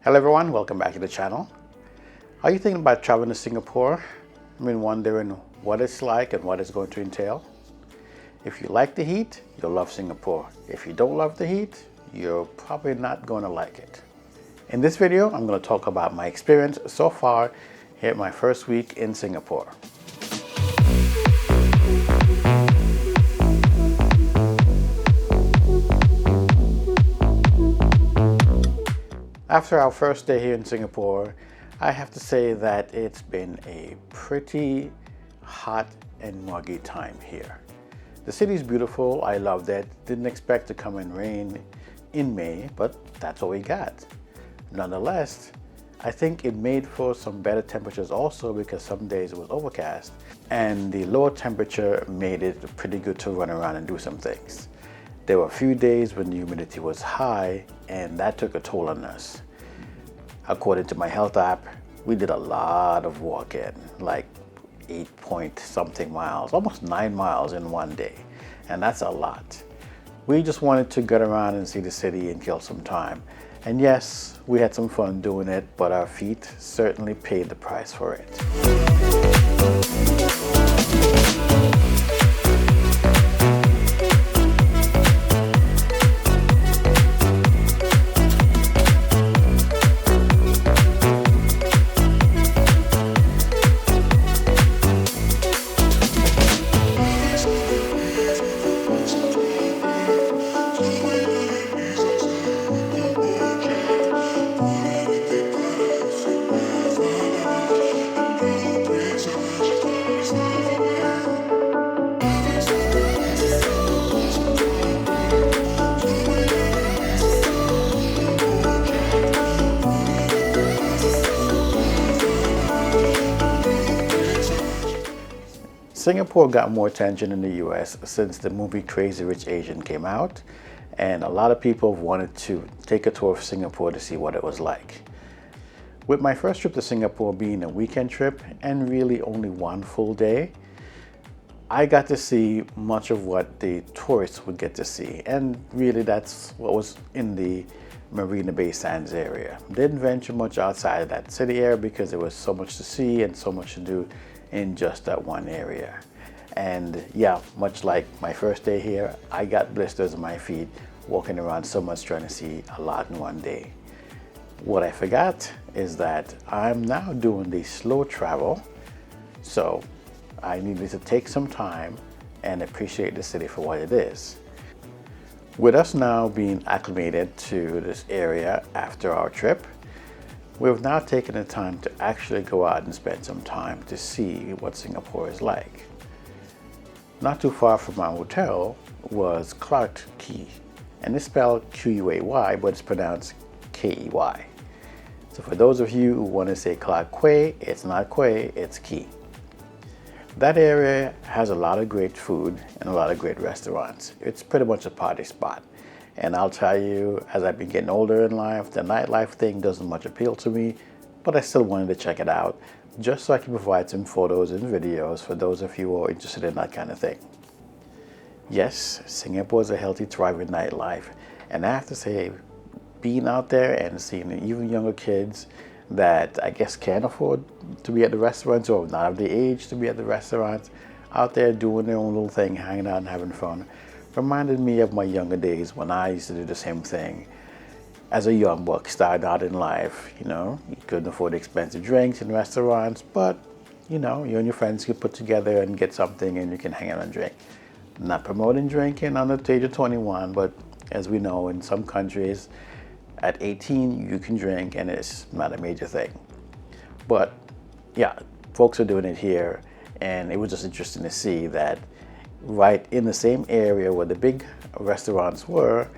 Hello everyone, welcome back to the channel. Are you thinking about traveling to Singapore? Wondering what it's like and what it's going to entail? If you like the heat, you'll love Singapore. If you don't love the heat, you're probably not going to like it. In this video, I'm going to talk about my experience so far here at my first week in Singapore. After our first day here in Singapore, I have to say that it's been a pretty hot and muggy time here. The city's beautiful, I loved it. Didn't expect to come in rain in May, but that's what we got. Nonetheless, I think it made for some better temperatures also because some days it was overcast and the lower temperature made it pretty good to run around and do some things. There were a few days when the humidity was high and that took a toll on us. According to my health app, we did a lot of walking, like 8 point something miles, almost 9 miles in one day. And that's a lot. We just wanted to get around and see the city and kill some time. And yes, we had some fun doing it, but our feet certainly paid the price for it. Singapore got more attention in the US since the movie Crazy Rich Asian came out, and a lot of people wanted to take a tour of Singapore to see what it was like. With my first trip to Singapore being a weekend trip and really only one full day, I got to see much of what the tourists would get to see, and really that's what was in the Marina Bay Sands area. Didn't venture much outside of that city area because there was so much to see and so much to do in just that one area. And yeah, much like my first day here, I got blisters on my feet walking around so much trying to see a lot in one day. What I forgot is that I'm now doing the slow travel, so I needed to take some time and appreciate the city for what it is. With us now being acclimated to this area after our trip, we've now taken the time to actually go out and spend some time to see what Singapore is like. Not too far from our hotel was Clarke Quay, and it's spelled Q-U-A-Y, but it's pronounced K-E-Y. So for those of you who want to say Clarke Quay, it's not Quay, it's Quay. That area has a lot of great food and a lot of great restaurants. It's pretty much a party spot. And I'll tell you, as I've been getting older in life, the nightlife thing doesn't much appeal to me, but I still wanted to check it out, just so I can provide some photos and videos for those of you who are interested in that kind of thing. Yes, Singapore is a healthy, thriving nightlife, and I have to say, being out there and seeing even younger kids that I guess can't afford to be at the restaurants or not of the age to be at the restaurants, out there doing their own little thing, hanging out and having fun, reminded me of my younger days when I used to do the same thing. As a young buck, started out in life, you couldn't afford expensive drinks in restaurants, but you and your friends could put together and get something and you can hang out and drink. Not promoting drinking under the age of 21, but as we know, in some countries, at 18, you can drink and it's not a major thing. But yeah, folks are doing it here, and it was just interesting to see that right in the same area where the big restaurants were,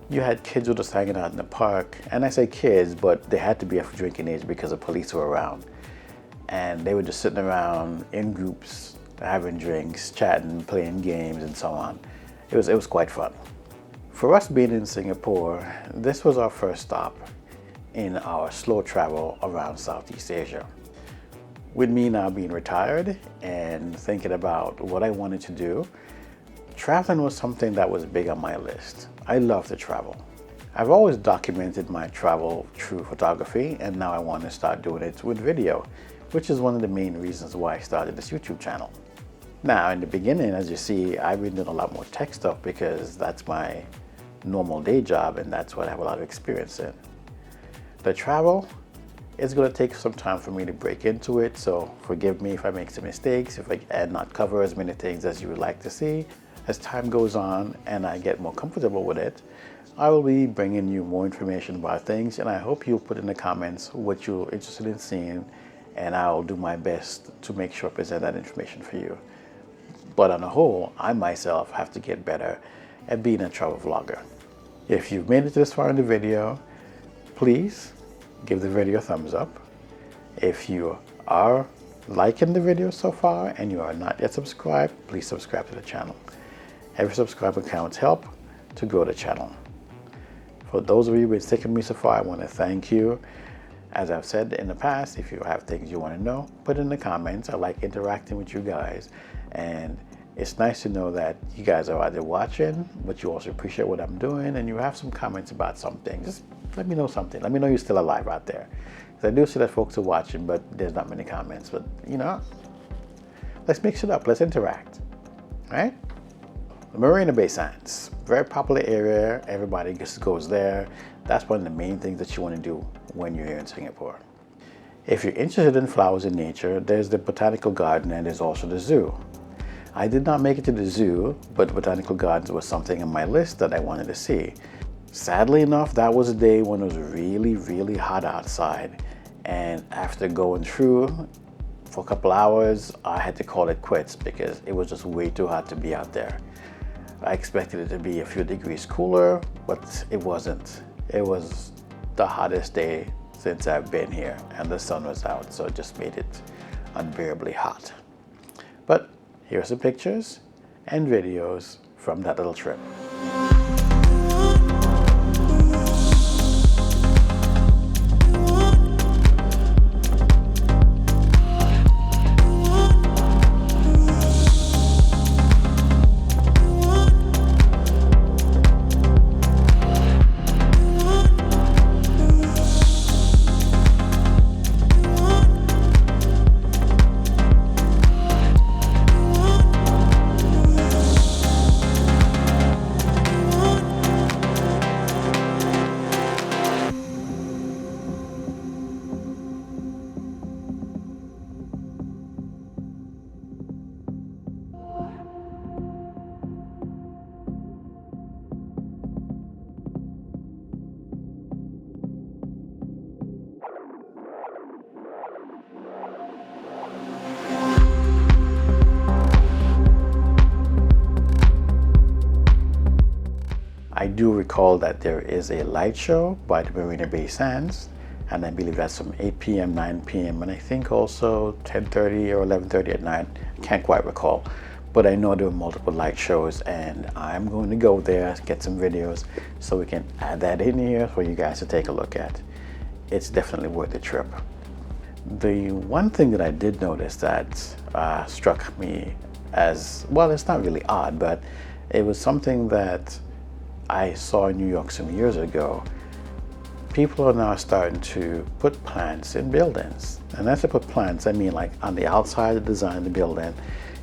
you had kids who were just hanging out in the park. And I say kids, but they had to be of drinking age because the police were around. And they were just sitting around in groups, having drinks, chatting, playing games, and so on. It was quite fun. For us being in Singapore, this was our first stop in our slow travel around Southeast Asia. With me now being retired and thinking about what I wanted to do, traveling was something that was big on my list. I love to travel. I've always documented my travel through photography, and now I want to start doing it with video, which is one of the main reasons why I started this YouTube channel. Now, in the beginning, as you see, I've been doing a lot more tech stuff because that's my normal day job and that's what I have a lot of experience in. The travel, it's going to take some time for me to break into it, so forgive me if I make some mistakes, if I not cover as many things as you would like to see. As time goes on and I get more comfortable with it, I will be bringing you more information about things, and I hope you'll put in the comments what you're interested in seeing, and I'll do my best to make sure I present that information for you. But on the whole, I myself have to get better at being a travel vlogger. If you've made it this far in the video, please give the video a thumbs up. If you are liking the video so far and you are not yet subscribed, please subscribe to the channel. Every subscriber counts help to grow the channel. For those of you who've been sticking with me so far, I want to thank you. As I've said in the past, if you have things you want to know, put in the comments. I like interacting with you guys, and it's nice to know that you guys are out there watching, but you also appreciate what I'm doing, and you have some comments about something. Just let me know something. Let me know you're still alive out there. Because I do see that folks are watching, but there's not many comments. But, you know, let's mix it up. Let's interact, right? The Marina Bay Sands, very popular area. Everybody just goes there. That's one of the main things that you want to do when you're here in Singapore. If you're interested in flowers and nature, there's the botanical garden and there's also the zoo. I did not make it to the zoo, but botanical gardens was something on my list that I wanted to see. Sadly enough, that was a day when it was really, really hot outside. And after going through for a couple hours, I had to call it quits because it was just way too hot to be out there. I expected it to be a few degrees cooler, but it wasn't. It was the hottest day since I've been here, and the sun was out, so it just made it unbearably hot. But here are some pictures and videos from that little trip. I do recall that there is a light show by the Marina Bay Sands, and I believe that's from 8 p.m., 9 p.m., and I think also 10:30 or 11:30 at night. I can't quite recall, but I know there were multiple light shows, and I'm going to go there, get some videos, so we can add that in here for you guys to take a look at. It's definitely worth the trip. The one thing that I did notice that struck me as, well, it's not really odd, but it was something that I saw in New York some years ago. People are now starting to put plants in buildings. And as I put plants, I mean like on the outside of the design of the building,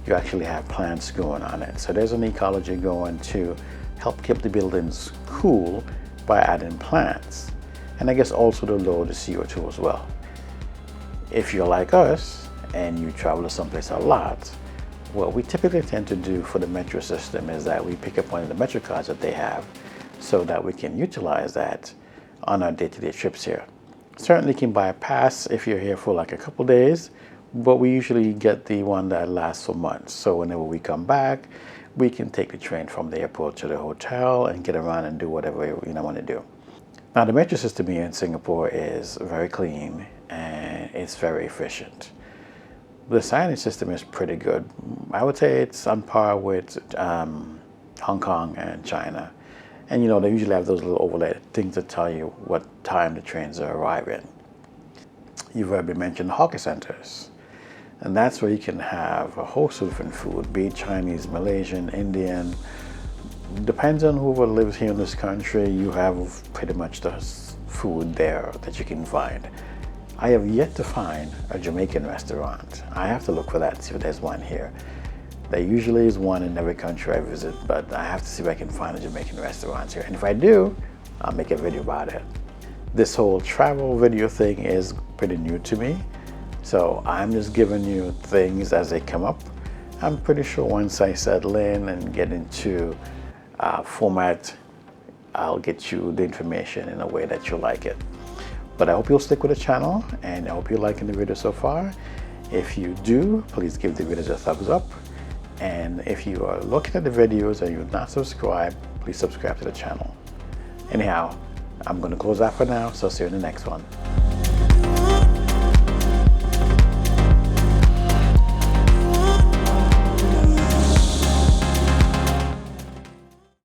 you actually have plants going on it. So there's an ecology going to help keep the buildings cool by adding plants. And I guess also to lower the CO2 as well. If you're like us and you travel to someplace a lot, what we typically tend to do for the metro system is that we pick up one of the metro cards that they have so that we can utilize that on our day-to-day trips here. Certainly can buy a pass if you're here for like a couple days, but we usually get the one that lasts for months. So whenever we come back, we can take the train from the airport to the hotel and get around and do whatever we want to do. Now the metro system here in Singapore is very clean and it's very efficient. The signage system is pretty good. I would say it's on par with Hong Kong and China. And you know, they usually have those little overlay things that tell you what time the trains are arriving. You've heard me mention hawker centers. And that's where you can have a host of different food, be it Chinese, Malaysian, Indian, Depends on whoever lives here in this country, you have pretty much the food there that you can find. I have yet to find a Jamaican restaurant. I have to look for that, see if there's one here. There usually is one in every country I visit, but I have to see if I can find a Jamaican restaurant here. And if I do, I'll make a video about it. This whole travel video thing is pretty new to me, so I'm just giving you things as they come up. I'm pretty sure once I settle in and get into format, I'll get you the information in a way that you'll like it. But I hope you'll stick with the channel, and I hope you're liking the video so far. If you do, please give the videos a thumbs up. And if you are looking at the videos and you're not subscribed, please subscribe to the channel. Anyhow, I'm going to close out for now, so see you in the next one.